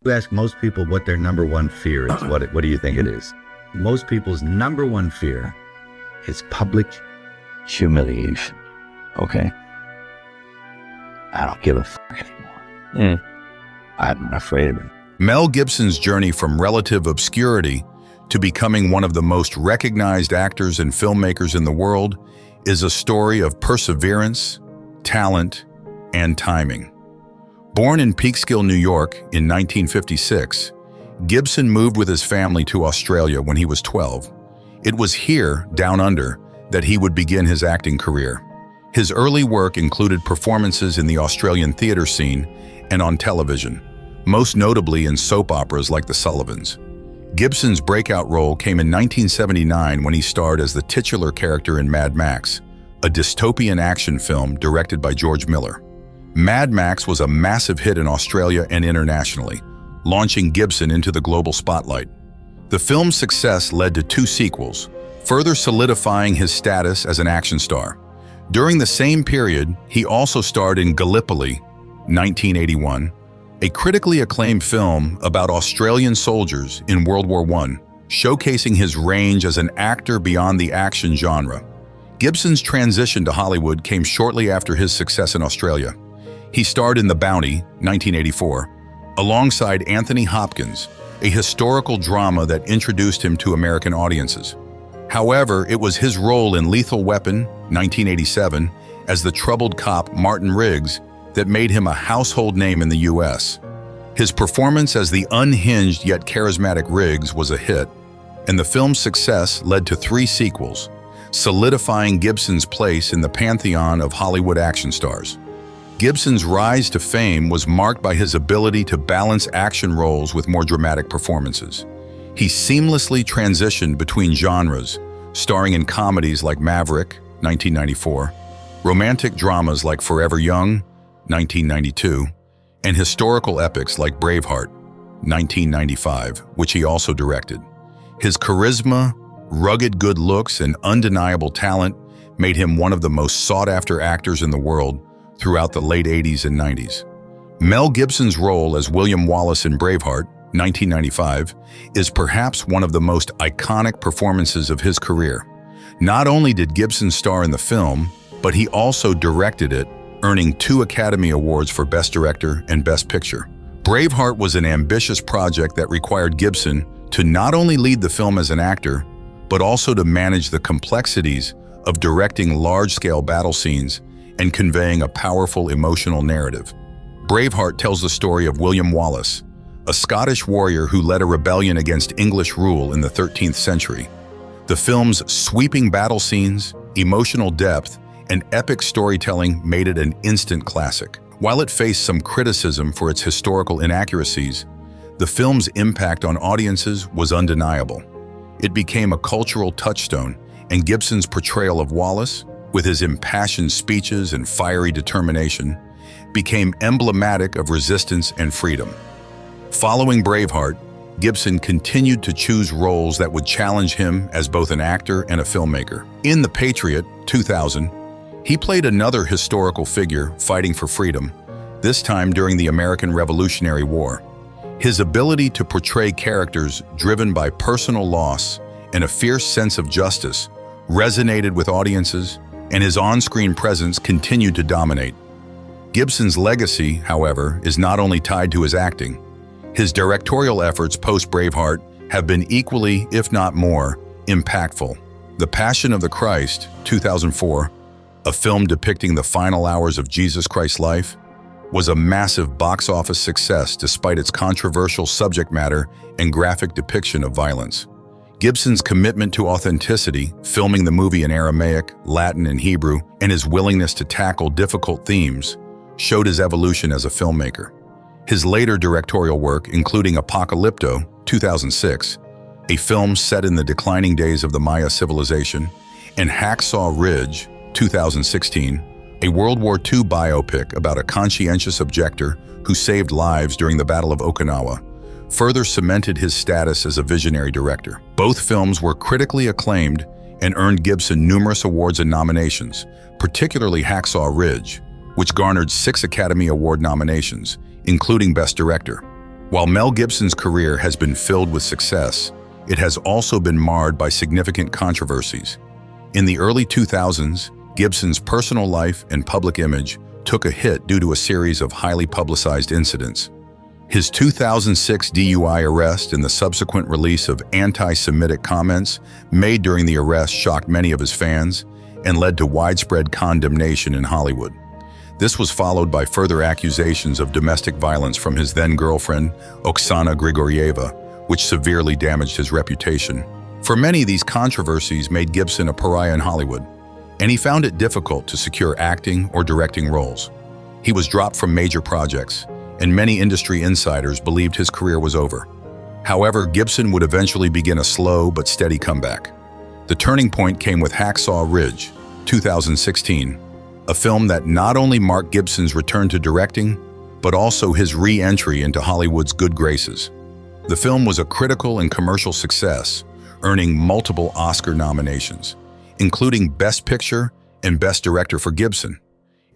You ask most people what their number one fear is. What do you think it is? Most people's number one fear is public humiliation. Okay. I don't give a fuck anymore. I'm not afraid of it. Mel Gibson's journey from relative obscurity to becoming one of the most recognized actors and filmmakers in the world is a story of perseverance, talent, and timing. Born in Peekskill, New York in 1956, Gibson moved with his family to Australia when he was 12. It was here, down under, that he would begin his acting career. His early work included performances in the Australian theatre scene and on television, most notably in soap operas like The Sullivans. Gibson's breakout role came in 1979 when he starred as the titular character in Mad Max, a dystopian action film directed by George Miller. Mad Max was a massive hit in Australia and internationally, launching Gibson into the global spotlight. The film's success led to 2 sequels, further solidifying his status as an action star. During the same period, he also starred in Gallipoli, 1981, a critically acclaimed film about Australian soldiers in World War I, showcasing his range as an actor beyond the action genre. Gibson's transition to Hollywood came shortly after his success in Australia. He starred in The Bounty, 1984, alongside Anthony Hopkins, a historical drama that introduced him to American audiences. However, it was his role in Lethal Weapon, 1987, as the troubled cop Martin Riggs that made him a household name in the US. His performance as the unhinged yet charismatic Riggs was a hit, and the film's success led to 3 sequels, solidifying Gibson's place in the pantheon of Hollywood action stars. Gibson's rise to fame was marked by his ability to balance action roles with more dramatic performances. He seamlessly transitioned between genres, starring in comedies like Maverick, 1994, romantic dramas like Forever Young, 1992, and historical epics like Braveheart, 1995, which he also directed. His charisma, rugged good looks, and undeniable talent made him one of the most sought-after actors in the world throughout the late 80s and 90s. Mel Gibson's role as William Wallace in Braveheart, 1995, is perhaps one of the most iconic performances of his career. Not only did Gibson star in the film, but he also directed it, earning 2 Academy Awards for Best Director and Best Picture. Braveheart was an ambitious project that required Gibson to not only lead the film as an actor, but also to manage the complexities of directing large-scale battle scenes and conveying a powerful emotional narrative. Braveheart tells the story of William Wallace, a Scottish warrior who led a rebellion against English rule in the 13th century. The film's sweeping battle scenes, emotional depth, and epic storytelling made it an instant classic. While it faced some criticism for its historical inaccuracies, the film's impact on audiences was undeniable. It became a cultural touchstone, and Gibson's portrayal of Wallace, with his impassioned speeches and fiery determination, became emblematic of resistance and freedom. Following Braveheart, Gibson continued to choose roles that would challenge him as both an actor and a filmmaker. In The Patriot, 2000, he played another historical figure fighting for freedom, this time during the American Revolutionary War. His ability to portray characters driven by personal loss and a fierce sense of justice resonated with audiences, and his on-screen presence continued to dominate. Gibson's legacy, however, is not only tied to his acting. His directorial efforts post-Braveheart have been equally, if not more, impactful. The Passion of the Christ, 2004, a film depicting the final hours of Jesus Christ's life, was a massive box office success despite its controversial subject matter and graphic depiction of violence. Gibson's commitment to authenticity, filming the movie in Aramaic, Latin, and Hebrew, and his willingness to tackle difficult themes, showed his evolution as a filmmaker. His later directorial work, including Apocalypto, 2006, a film set in the declining days of the Maya civilization, and Hacksaw Ridge, 2016, a World War II biopic about a conscientious objector who saved lives during the Battle of Okinawa, further cemented his status as a visionary director. Both films were critically acclaimed and earned Gibson numerous awards and nominations, particularly Hacksaw Ridge, which garnered 6 Academy Award nominations, including Best Director. While Mel Gibson's career has been filled with success, it has also been marred by significant controversies. In the early 2000s, Gibson's personal life and public image took a hit due to a series of highly publicized incidents. His 2006 DUI arrest and the subsequent release of anti-Semitic comments made during the arrest shocked many of his fans and led to widespread condemnation in Hollywood. This was followed by further accusations of domestic violence from his then-girlfriend, Oksana Grigorieva, which severely damaged his reputation. For many, these controversies made Gibson a pariah in Hollywood, and he found it difficult to secure acting or directing roles. He was dropped from major projects, and many industry insiders believed his career was over. However, Gibson would eventually begin a slow but steady comeback. The turning point came with Hacksaw Ridge, 2016, a film that not only marked Gibson's return to directing, but also his re-entry into Hollywood's good graces. The film was a critical and commercial success, earning multiple Oscar nominations, including Best Picture and Best Director for Gibson.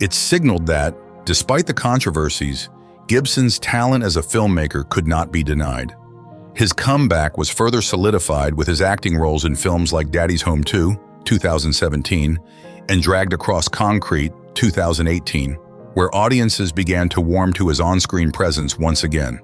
It signaled that, despite the controversies, Gibson's talent as a filmmaker could not be denied. His comeback was further solidified with his acting roles in films like Daddy's Home 2, 2017, and Dragged Across Concrete, 2018, where audiences began to warm to his on-screen presence once again.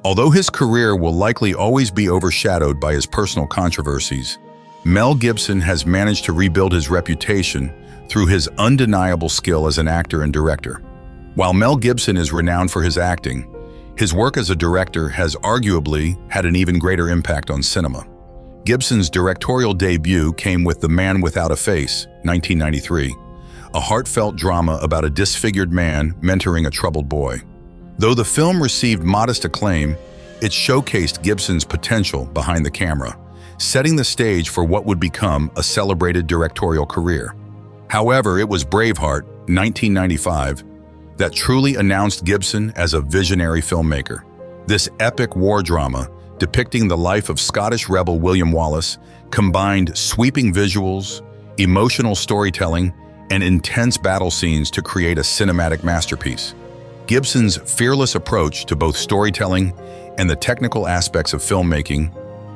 Although his career will likely always be overshadowed by his personal controversies, Mel Gibson has managed to rebuild his reputation through his undeniable skill as an actor and director. While Mel Gibson is renowned for his acting, his work as a director has arguably had an even greater impact on cinema. Gibson's directorial debut came with The Man Without a Face, 1993, a heartfelt drama about a disfigured man mentoring a troubled boy. Though the film received modest acclaim, it showcased Gibson's potential behind the camera, setting the stage for what would become a celebrated directorial career. However, it was Braveheart, 1995, that truly announced Gibson as a visionary filmmaker. This epic war drama, depicting the life of Scottish rebel William Wallace, combined sweeping visuals, emotional storytelling, and intense battle scenes to create a cinematic masterpiece. Gibson's fearless approach to both storytelling and the technical aspects of filmmaking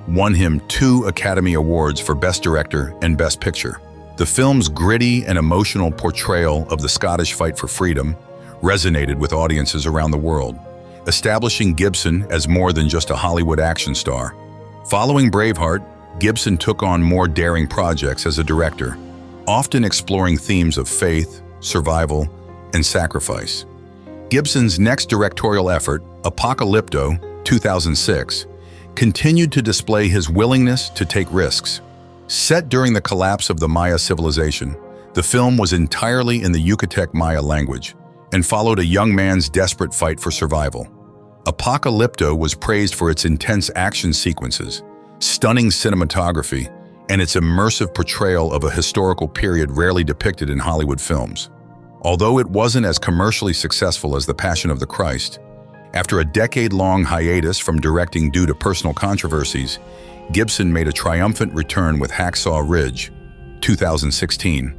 won him 2 Academy Awards for Best Director and Best Picture. The film's gritty and emotional portrayal of the Scottish fight for freedom resonated with audiences around the world, establishing Gibson as more than just a Hollywood action star. Following Braveheart, Gibson took on more daring projects as a director, often exploring themes of faith, survival, and sacrifice. Gibson's next directorial effort, Apocalypto, 2006, continued to display his willingness to take risks. Set during the collapse of the Maya civilization, the film was entirely in the Yucatec Maya language and followed a young man's desperate fight for survival. Apocalypto was praised for its intense action sequences, stunning cinematography, and its immersive portrayal of a historical period rarely depicted in Hollywood films. Although it wasn't as commercially successful as The Passion of the Christ, after a decade-long hiatus from directing due to personal controversies, Gibson made a triumphant return with Hacksaw Ridge, 2016.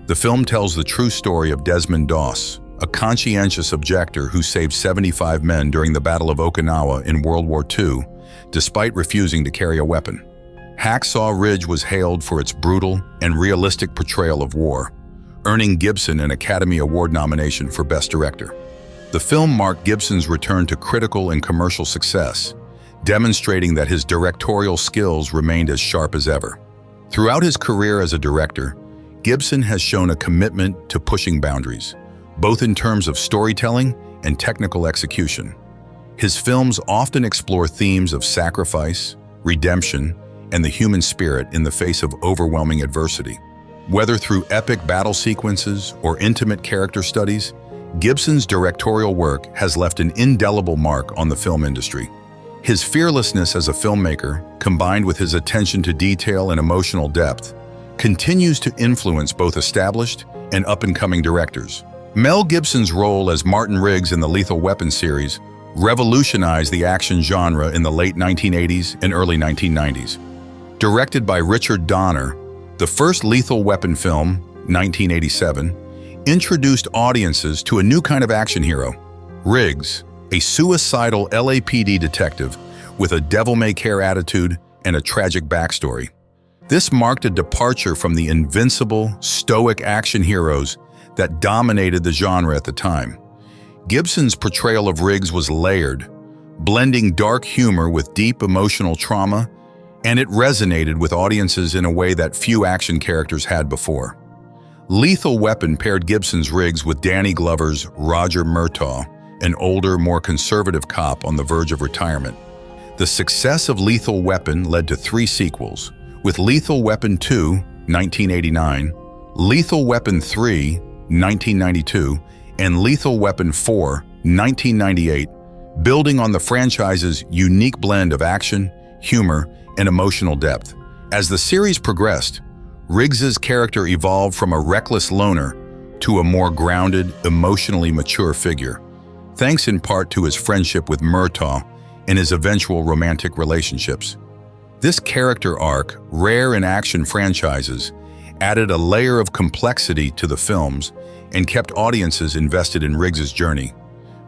The film tells the true story of Desmond Doss, a conscientious objector who saved 75 men during the Battle of Okinawa in World War II, despite refusing to carry a weapon. Hacksaw Ridge was hailed for its brutal and realistic portrayal of war, earning Gibson an Academy Award nomination for Best Director. The film marked Gibson's return to critical and commercial success, demonstrating that his directorial skills remained as sharp as ever. Throughout his career as a director, Gibson has shown a commitment to pushing boundaries, both in terms of storytelling and technical execution. His films often explore themes of sacrifice, redemption, and the human spirit in the face of overwhelming adversity. Whether through epic battle sequences or intimate character studies, Gibson's directorial work has left an indelible mark on the film industry. His fearlessness as a filmmaker, combined with his attention to detail and emotional depth, continues to influence both established and up-and-coming directors. Mel Gibson's role as Martin Riggs in the Lethal Weapon series revolutionized the action genre in the late 1980s and early 1990s. Directed by Richard Donner, the first Lethal Weapon film, 1987, introduced audiences to a new kind of action hero. Riggs, a suicidal LAPD detective with a devil-may-care attitude and a tragic backstory. This marked a departure from the invincible, stoic action heroes that dominated the genre at the time. Gibson's portrayal of Riggs was layered, blending dark humor with deep emotional trauma, and it resonated with audiences in a way that few action characters had before. Lethal Weapon paired Gibson's Riggs with Danny Glover's Roger Murtaugh, an older, more conservative cop on the verge of retirement. The success of Lethal Weapon led to 3 sequels, with Lethal Weapon 2, 1989, Lethal Weapon 3, 1992, and Lethal Weapon 4, 1998, building on the franchise's unique blend of action, humor, and emotional depth. As the series progressed, Riggs's character evolved from a reckless loner to a more grounded, emotionally mature figure, thanks in part to his friendship with Murtaugh and his eventual romantic relationships. This character arc, rare in action franchises, added a layer of complexity to the films and kept audiences invested in Riggs's journey.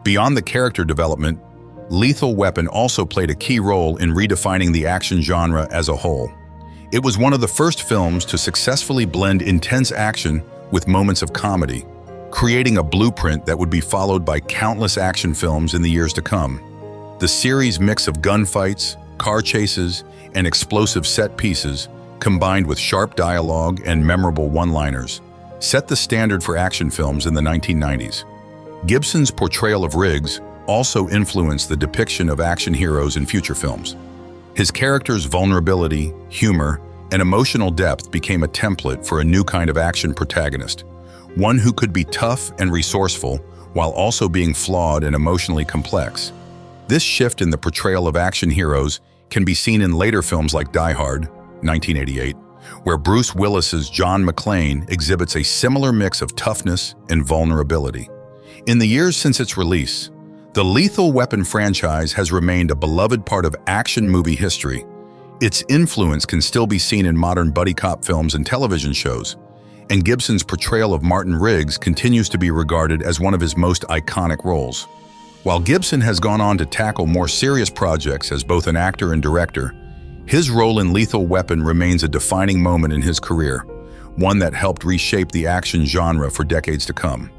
Beyond the character development, Lethal Weapon also played a key role in redefining the action genre as a whole. It was one of the first films to successfully blend intense action with moments of comedy, creating a blueprint that would be followed by countless action films in the years to come. The series' mix of gunfights, car chases, and explosive set pieces, combined with sharp dialogue and memorable one-liners, set the standard for action films in the 1990s. Gibson's portrayal of Riggs also influenced the depiction of action heroes in future films. His character's vulnerability, humor, and emotional depth became a template for a new kind of action protagonist, one who could be tough and resourceful while also being flawed and emotionally complex. This shift in the portrayal of action heroes can be seen in later films like Die Hard, 1988, where Bruce Willis's John McClane exhibits a similar mix of toughness and vulnerability. In the years since its release, the Lethal Weapon franchise has remained a beloved part of action movie history. Its influence can still be seen in modern buddy cop films and television shows, and Gibson's portrayal of Martin Riggs continues to be regarded as one of his most iconic roles. While Gibson has gone on to tackle more serious projects as both an actor and director, his role in Lethal Weapon remains a defining moment in his career, one that helped reshape the action genre for decades to come.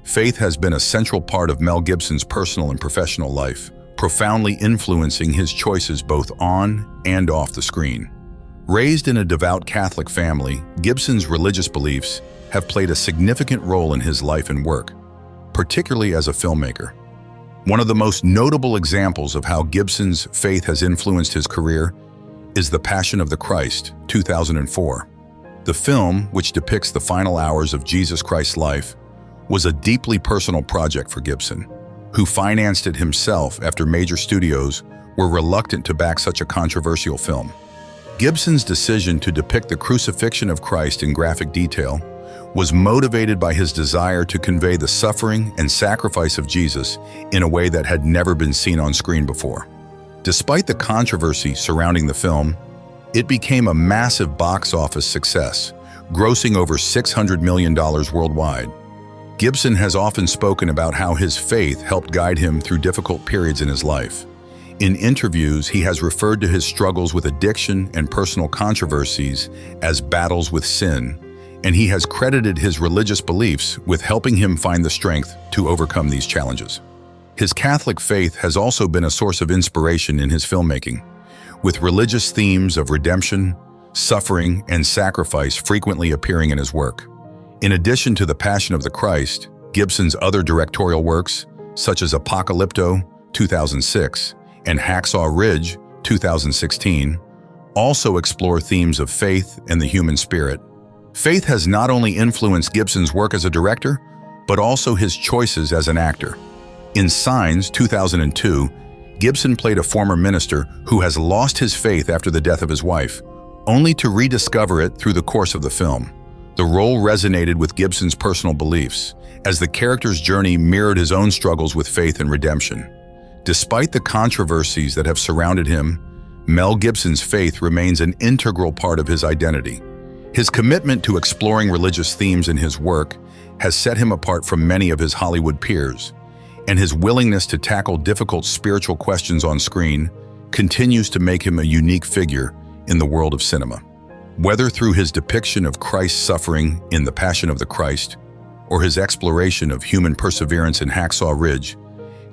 Faith has been a central part of Mel Gibson's personal and professional life, profoundly influencing his choices both on and off the screen. Raised in a devout Catholic family, Gibson's religious beliefs have played a significant role in his life and work, particularly as a filmmaker. One of the most notable examples of how Gibson's faith has influenced his career is The Passion of the Christ, 2004. The film, which depicts the final hours of Jesus Christ's life, was a deeply personal project for Gibson, who financed it himself after major studios were reluctant to back such a controversial film. Gibson's decision to depict the crucifixion of Christ in graphic detail was motivated by his desire to convey the suffering and sacrifice of Jesus in a way that had never been seen on screen before. Despite the controversy surrounding the film, it became a massive box office success, grossing over $600 million worldwide. Gibson has often spoken about how his faith helped guide him through difficult periods in his life. In interviews, he has referred to his struggles with addiction and personal controversies as battles with sin, and he has credited his religious beliefs with helping him find the strength to overcome these challenges. His Catholic faith has also been a source of inspiration in his filmmaking, with religious themes of redemption, suffering, and sacrifice frequently appearing in his work. In addition to The Passion of the Christ, Gibson's other directorial works, such as Apocalypto, 2006, and Hacksaw Ridge, 2016, also explore themes of faith and the human spirit. Faith has not only influenced Gibson's work as a director, but also his choices as an actor. In Signs, 2002, Gibson played a former minister who has lost his faith after the death of his wife, only to rediscover it through the course of the film. The role resonated with Gibson's personal beliefs, as the character's journey mirrored his own struggles with faith and redemption. Despite the controversies that have surrounded him, Mel Gibson's faith remains an integral part of his identity. His commitment to exploring religious themes in his work has set him apart from many of his Hollywood peers, and his willingness to tackle difficult spiritual questions on screen continues to make him a unique figure in the world of cinema. Whether through his depiction of Christ's suffering in The Passion of the Christ or his exploration of human perseverance in Hacksaw Ridge,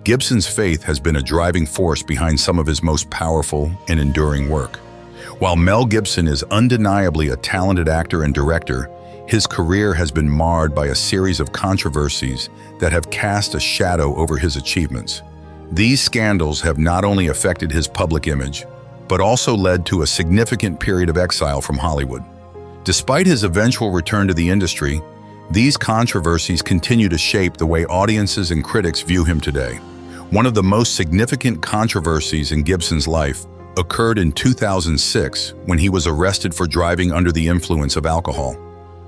Gibson's faith has been a driving force behind some of his most powerful and enduring work. While Mel Gibson is undeniably a talented actor and director, his career has been marred by a series of controversies that have cast a shadow over his achievements. These scandals have not only affected his public image, but also led to a significant period of exile from Hollywood. Despite his eventual return to the industry, these controversies continue to shape the way audiences and critics view him today. One of the most significant controversies in Gibson's life occurred in 2006 when he was arrested for driving under the influence of alcohol.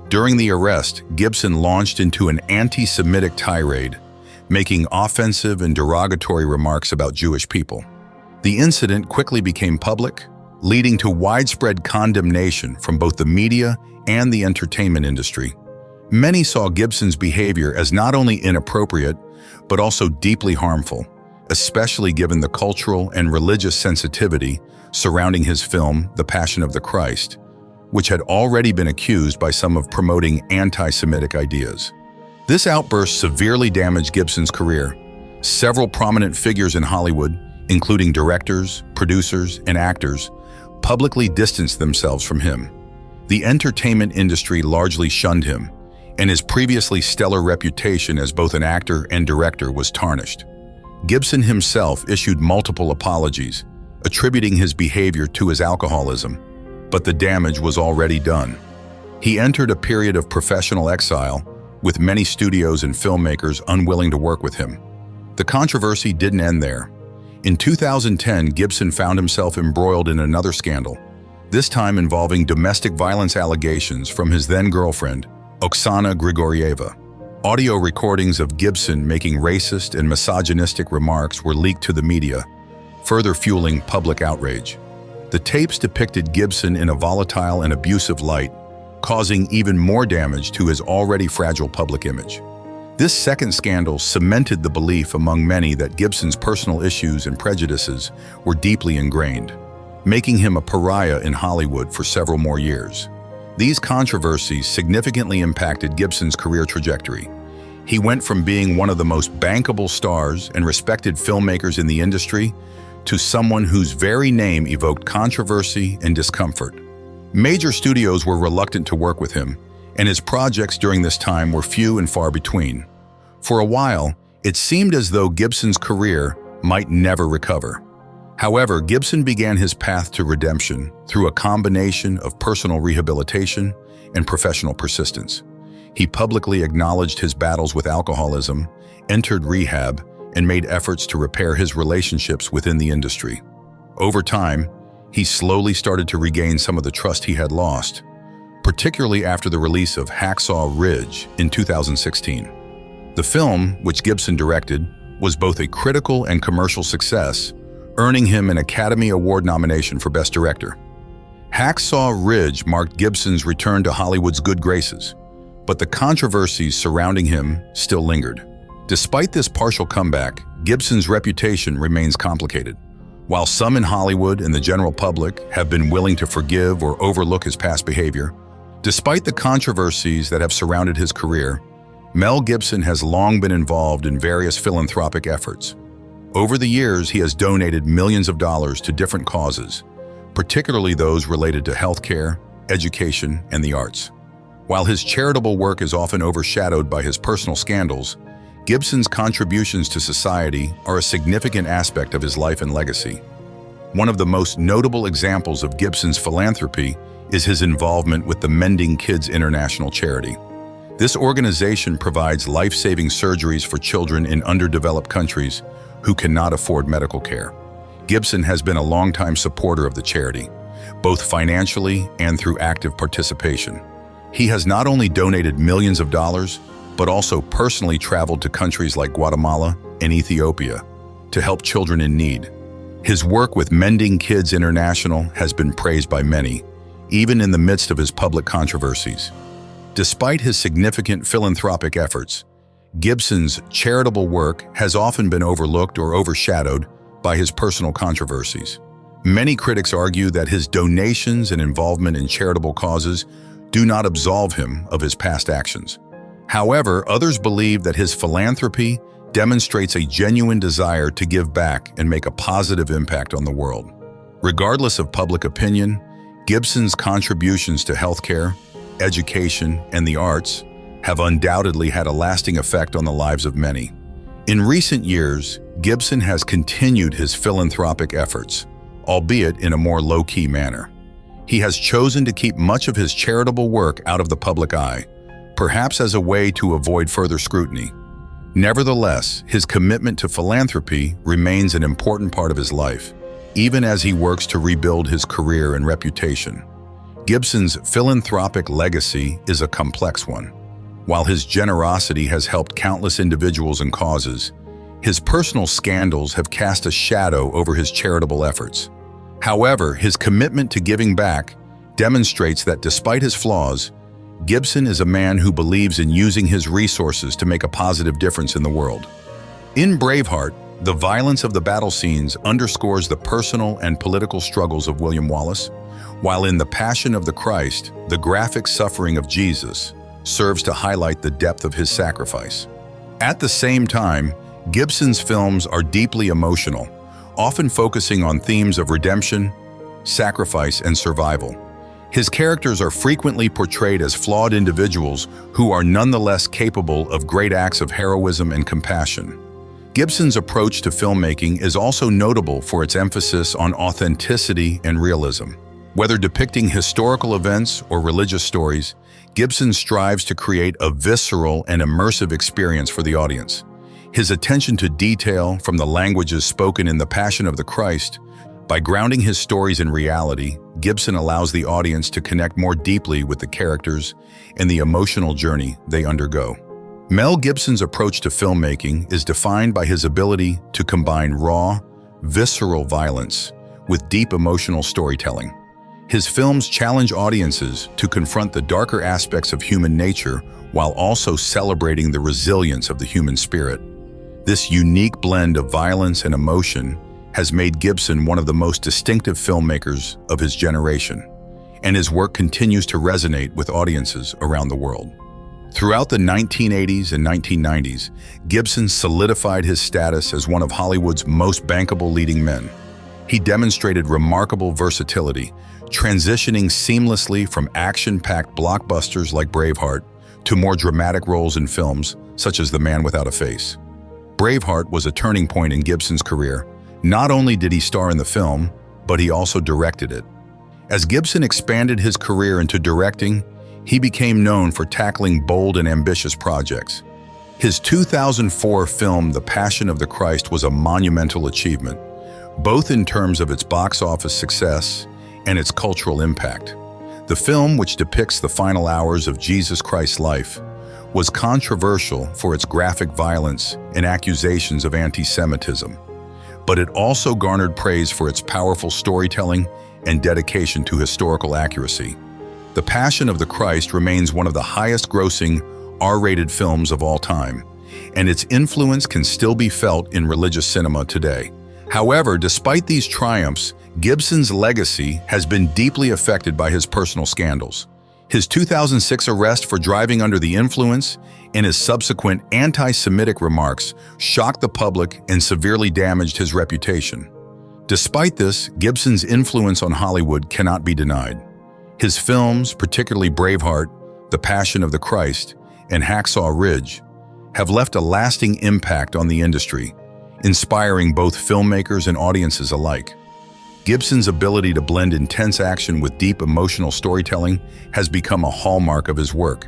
During the arrest, Gibson launched into an anti-Semitic tirade, making offensive and derogatory remarks about Jewish people. The incident quickly became public, leading to widespread condemnation from both the media and the entertainment industry. Many saw Gibson's behavior as not only inappropriate, but also deeply harmful, especially given the cultural and religious sensitivity surrounding his film, The Passion of the Christ, which had already been accused by some of promoting anti-Semitic ideas. This outburst severely damaged Gibson's career. Several prominent figures in Hollywood, including directors, producers, and actors, publicly distanced themselves from him. The entertainment industry largely shunned him, and his previously stellar reputation as both an actor and director was tarnished. Gibson himself issued multiple apologies, attributing his behavior to his alcoholism, but the damage was already done. He entered a period of professional exile, with many studios and filmmakers unwilling to work with him. The controversy didn't end there. In 2010, Gibson found himself embroiled in another scandal, this time involving domestic violence allegations from his then-girlfriend, Oksana Grigorieva. Audio recordings of Gibson making racist and misogynistic remarks were leaked to the media, further fueling public outrage. The tapes depicted Gibson in a volatile and abusive light, causing even more damage to his already fragile public image. This second scandal cemented the belief among many that Gibson's personal issues and prejudices were deeply ingrained, making him a pariah in Hollywood for several more years. These controversies significantly impacted Gibson's career trajectory. He went from being one of the most bankable stars and respected filmmakers in the industry to someone whose very name evoked controversy and discomfort. Major studios were reluctant to work with him, and his projects during this time were few and far between. For a while, it seemed as though Gibson's career might never recover. However, Gibson began his path to redemption through a combination of personal rehabilitation and professional persistence. He publicly acknowledged his battles with alcoholism, entered rehab, and made efforts to repair his relationships within the industry. Over time, he slowly started to regain some of the trust he had lost, particularly after the release of Hacksaw Ridge in 2016. The film, which Gibson directed, was both a critical and commercial success, earning him an Academy Award nomination for Best Director. Hacksaw Ridge marked Gibson's return to Hollywood's good graces, but the controversies surrounding him still lingered. Despite this partial comeback, Gibson's reputation remains complicated. While some in Hollywood and the general public have been willing to forgive or overlook his past behavior, despite the controversies that have surrounded his career, Mel Gibson has long been involved in various philanthropic efforts. Over the years, he has donated millions of dollars to different causes, particularly those related to healthcare, education, and the arts. While his charitable work is often overshadowed by his personal scandals, Gibson's contributions to society are a significant aspect of his life and legacy. One of the most notable examples of Gibson's philanthropy is his involvement with the Mending Kids International charity. This organization provides life-saving surgeries for children in underdeveloped countries who cannot afford medical care. Gibson has been a longtime supporter of the charity, both financially and through active participation. He has not only donated millions of dollars, but also personally traveled to countries like Guatemala and Ethiopia to help children in need. His work with Mending Kids International has been praised by many, even in the midst of his public controversies. Despite his significant philanthropic efforts, Gibson's charitable work has often been overlooked or overshadowed by his personal controversies. Many critics argue that his donations and involvement in charitable causes do not absolve him of his past actions. However, others believe that his philanthropy demonstrates a genuine desire to give back and make a positive impact on the world. Regardless of public opinion, Gibson's contributions to healthcare, education, and the arts have undoubtedly had a lasting effect on the lives of many. In recent years, Gibson has continued his philanthropic efforts, albeit in a more low-key manner. He has chosen to keep much of his charitable work out of the public eye, perhaps as a way to avoid further scrutiny. Nevertheless, his commitment to philanthropy remains an important part of his life, even as he works to rebuild his career and reputation. Gibson's philanthropic legacy is a complex one. While his generosity has helped countless individuals and causes, his personal scandals have cast a shadow over his charitable efforts. However, his commitment to giving back demonstrates that despite his flaws, Gibson is a man who believes in using his resources to make a positive difference in the world. In Braveheart, the violence of the battle scenes underscores the personal and political struggles of William Wallace, while in The Passion of the Christ, the graphic suffering of Jesus serves to highlight the depth of his sacrifice. At the same time, Gibson's films are deeply emotional, often focusing on themes of redemption, sacrifice, and survival. His characters are frequently portrayed as flawed individuals who are nonetheless capable of great acts of heroism and compassion. Gibson's approach to filmmaking is also notable for its emphasis on authenticity and realism. Whether depicting historical events or religious stories, Gibson strives to create a visceral and immersive experience for the audience. His attention to detail, from the languages spoken in The Passion of the Christ, by grounding his stories in reality, Gibson allows the audience to connect more deeply with the characters and the emotional journey they undergo. Mel Gibson's approach to filmmaking is defined by his ability to combine raw, visceral violence with deep emotional storytelling. His films challenge audiences to confront the darker aspects of human nature while also celebrating the resilience of the human spirit. This unique blend of violence and emotion has made Gibson one of the most distinctive filmmakers of his generation, and his work continues to resonate with audiences around the world. Throughout the 1980s and 1990s, Gibson solidified his status as one of Hollywood's most bankable leading men. He demonstrated remarkable versatility, transitioning seamlessly from action-packed blockbusters like Braveheart to more dramatic roles in films such as The Man Without a Face. Braveheart was a turning point in Gibson's career. Not only did he star in the film, but he also directed it. As Gibson expanded his career into directing, he became known for tackling bold and ambitious projects. His 2004 film, The Passion of the Christ, was a monumental achievement, both in terms of its box office success and its cultural impact. The film, which depicts the final hours of Jesus Christ's life, was controversial for its graphic violence and accusations of anti-Semitism, but it also garnered praise for its powerful storytelling and dedication to historical accuracy. The Passion of the Christ remains one of the highest-grossing R-rated films of all time, and its influence can still be felt in religious cinema today. However, despite these triumphs, Gibson's legacy has been deeply affected by his personal scandals. His 2006 arrest for driving under the influence and his subsequent anti-Semitic remarks shocked the public and severely damaged his reputation. Despite this, Gibson's influence on Hollywood cannot be denied. His films, particularly Braveheart, The Passion of the Christ, and Hacksaw Ridge, have left a lasting impact on the industry, inspiring both filmmakers and audiences alike. Gibson's ability to blend intense action with deep emotional storytelling has become a hallmark of his work,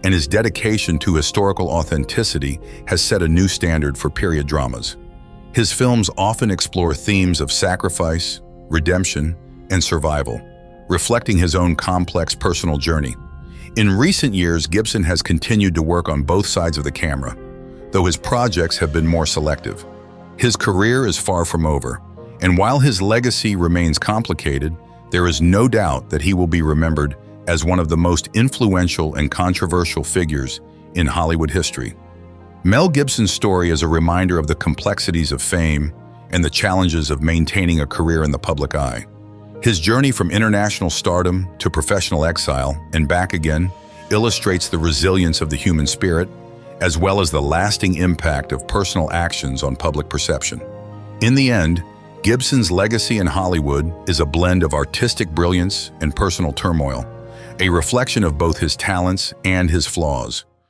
and his dedication to historical authenticity has set a new standard for period dramas. His films often explore themes of sacrifice, redemption, and survival, reflecting his own complex personal journey. In recent years, Gibson has continued to work on both sides of the camera, though his projects have been more selective. His career is far from over, and while his legacy remains complicated, there is no doubt that he will be remembered as one of the most influential and controversial figures in Hollywood history. Mel Gibson's story is a reminder of the complexities of fame and the challenges of maintaining a career in the public eye. His journey from international stardom to professional exile and back again illustrates the resilience of the human spirit, as well as the lasting impact of personal actions on public perception. In the end, Gibson's legacy in Hollywood is a blend of artistic brilliance and personal turmoil, a reflection of both his talents and his flaws.